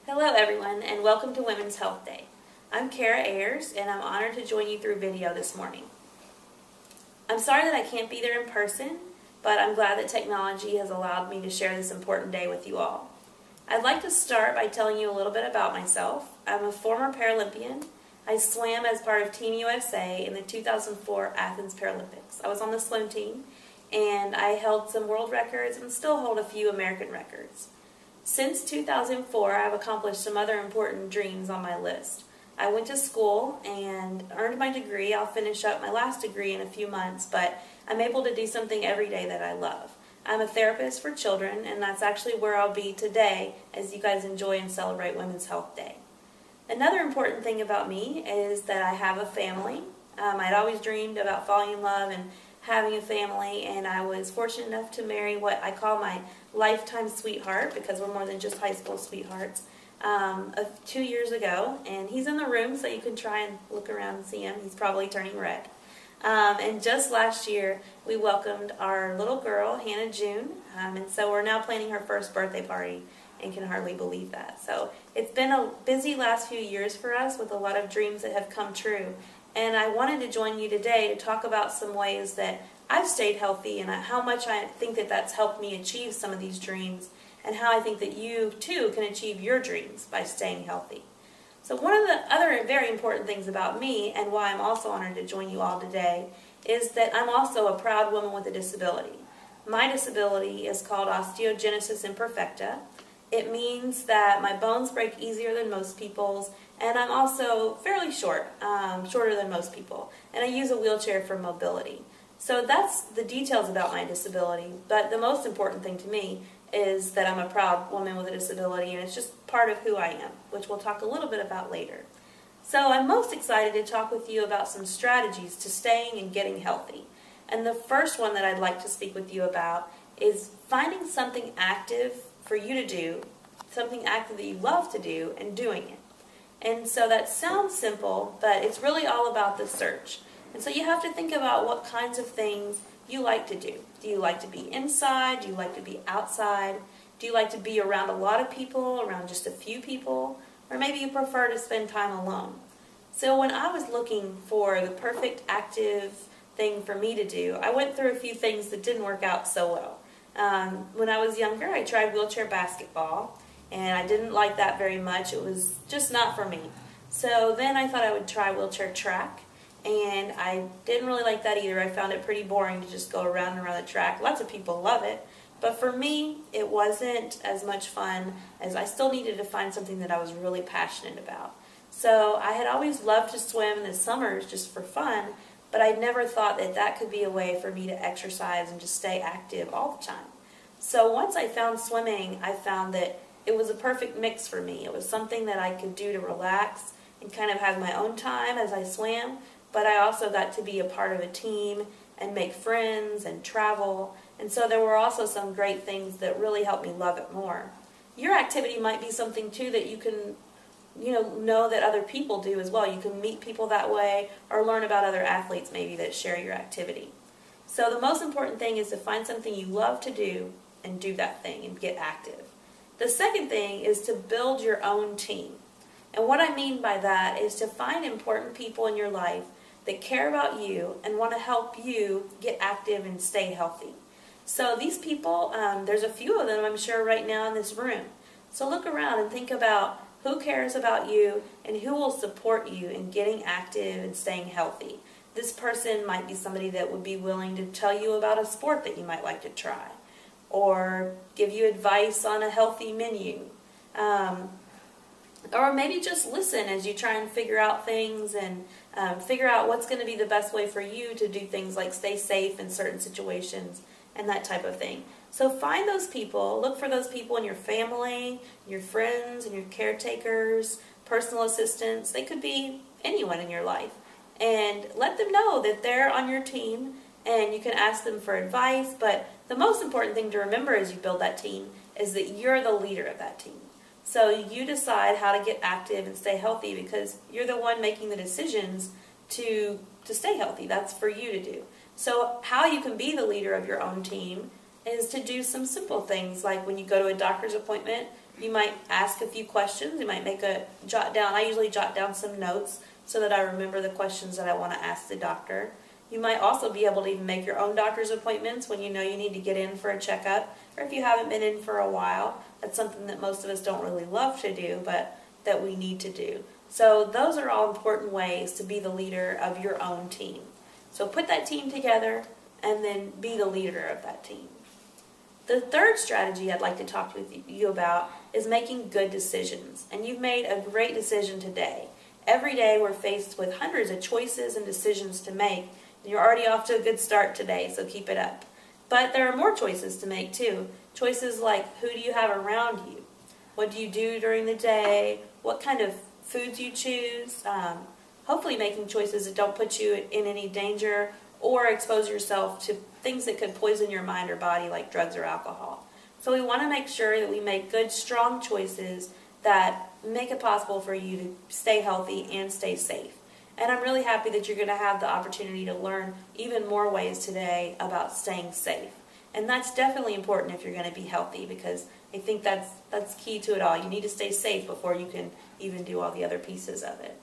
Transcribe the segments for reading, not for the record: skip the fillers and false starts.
Hello everyone and welcome to Women's Health Day. I'm Kara Ayers and I'm honored to join you through video this morning. I'm sorry that I can't be there in person, but I'm glad that technology has allowed me to share this important day with you all. I'd like to start by telling you a little bit about myself. I'm a former Paralympian. I swam as part of Team USA in the 2004 Athens Paralympics. I was on the swim team and I held some world records and still hold a few American records. Since 2004, I've accomplished some other important dreams on my list. I went to school and earned my degree. I'll finish up my last degree in a few months, but I'm able to do something every day that I love. I'm a therapist for children, and that's actually where I'll be today as you guys enjoy and celebrate Women's Health Day. Another important thing about me is that I have a family. I'd always dreamed about falling in love and having a family, and I was fortunate enough to marry what I call my lifetime sweetheart, because we're more than just high school sweethearts, 2 years ago, and he's in the room so you can try and look around and see him. He's probably turning red. And just last year we welcomed our little girl, Hannah June, and so we're now planning her first birthday party and can hardly believe that. So it's been a busy last few years for us with a lot of dreams that have come true. And I wanted to join you today to talk about some ways that I've stayed healthy and how much I think that that's helped me achieve some of these dreams, and how I think that you too can achieve your dreams by staying healthy. So one of the other very important things about me, and why I'm also honored to join you all today, is that I'm also a proud woman with a disability. My disability is called osteogenesis imperfecta. It means that my bones break easier than most people's, and I'm also fairly short, shorter than most people, and I use a wheelchair for mobility. So that's the details about my disability, but the most important thing to me is that I'm a proud woman with a disability, and it's just part of who I am, which we'll talk a little bit about later. So I'm most excited to talk with you about some strategies to staying and getting healthy. And the first one that I'd like to speak with you about is finding something active for you to do, something active that you love to do, and doing it. And so that sounds simple, but it's really all about the search. And so you have to think about what kinds of things you like to do. Do you like to be inside? Do you like to be outside? Do you like to be around a lot of people, around just a few people? Or maybe you prefer to spend time alone. So when I was looking for the perfect active thing for me to do, I went through a few things that didn't work out so well. When I was younger, I tried wheelchair basketball, and I didn't like that very much. It was just not for me. So then I thought I would try wheelchair track, and I didn't really like that either. I found it pretty boring to just go around and around the track. Lots of people love it, but for me, it wasn't as much fun, as I still needed to find something that I was really passionate about. So I had always loved to swim in the summers just for fun, but I'd never thought that that could be a way for me to exercise and just stay active all the time. So once I found swimming, I found that it was a perfect mix for me. It was something that I could do to relax and kind of have my own time as I swam, but I also got to be a part of a team and make friends and travel, and so there were also some great things that really helped me love it more. Your activity might be something too that you can know that other people do as well. You can meet people that way or learn about other athletes maybe that share your activity. So the most important thing is to find something you love to do and do that thing and get active. The second thing is to build your own team. And what I mean by that is to find important people in your life that care about you and want to help you get active and stay healthy. So these people, there's a few of them I'm sure right now in this room. So look around and think about who cares about you and who will support you in getting active and staying healthy. This person might be somebody that would be willing to tell you about a sport that you might like to try, or give you advice on a healthy menu, or maybe just listen as you try and figure out things and figure out what's going to be the best way for you to do things like stay safe in certain situations and that type of thing. So find those people, look for those people in your family, your friends, and your caretakers, personal assistants. They could be anyone in your life. And let them know that they're on your team, and you can ask them for advice. But the most important thing to remember as you build that team is that you're the leader of that team. So you decide how to get active and stay healthy, because you're the one making the decisions to stay healthy. That's for you to do. So how you can be the leader of your own team is to do some simple things, like when you go to a doctor's appointment, You might ask a few questions. You might jot down. I usually jot down some notes so that I remember the questions that I want to ask the doctor. You might also be able to even make your own doctor's appointments when you know you need to get in for a checkup, or if you haven't been in for a while. That's something that most of us don't really love to do, but that we need to do. So those are all important ways to be the leader of your own team. So put that team together and then be the leader of that team. The third strategy I'd like to talk with you about is making good decisions. And you've made a great decision today. Every day we're faced with hundreds of choices and decisions to make. You're already off to a good start today, so keep it up. But there are more choices to make too. Choices like, who do you have around you? What do you do during the day? What kind of foods you choose? Hopefully making choices that don't put you in any danger or expose yourself to things that could poison your mind or body, like drugs or alcohol. So we want to make sure that we make good, strong choices that make it possible for you to stay healthy and stay safe. And I'm really happy that you're going to have the opportunity to learn even more ways today about staying safe. And that's definitely important if you're going to be healthy, because I think that's key to it all. You need to stay safe before you can even do all the other pieces of it.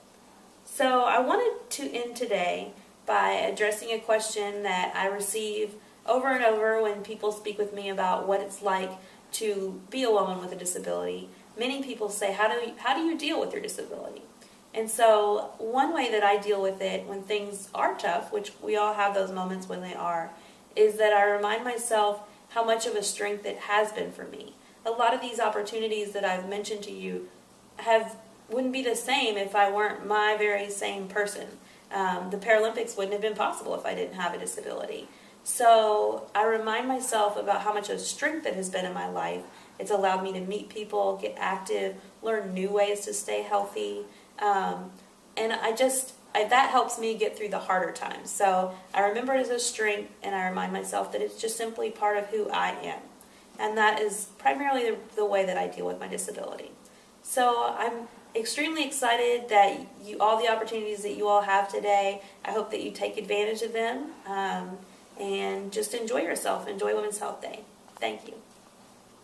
So I wanted to end today by addressing a question that I receive over and over when people speak with me about what it's like to be a woman with a disability. Many people say, how do you deal with your disability? And so one way that I deal with it when things are tough, which we all have those moments when they are, is that I remind myself how much of a strength it has been for me. A lot of these opportunities that I've mentioned to you wouldn't be the same if I weren't my very same person. The Paralympics wouldn't have been possible if I didn't have a disability. So I remind myself about how much of strength it has been in my life. It's allowed me to meet people, get active, learn new ways to stay healthy. And that helps me get through the harder times. So I remember it as a strength, and I remind myself that it's just simply part of who I am. And that is primarily the way that I deal with my disability. So I'm extremely excited that all the opportunities that you all have today, I hope that you take advantage of them, and just enjoy yourself. Enjoy Women's Health Day. Thank you.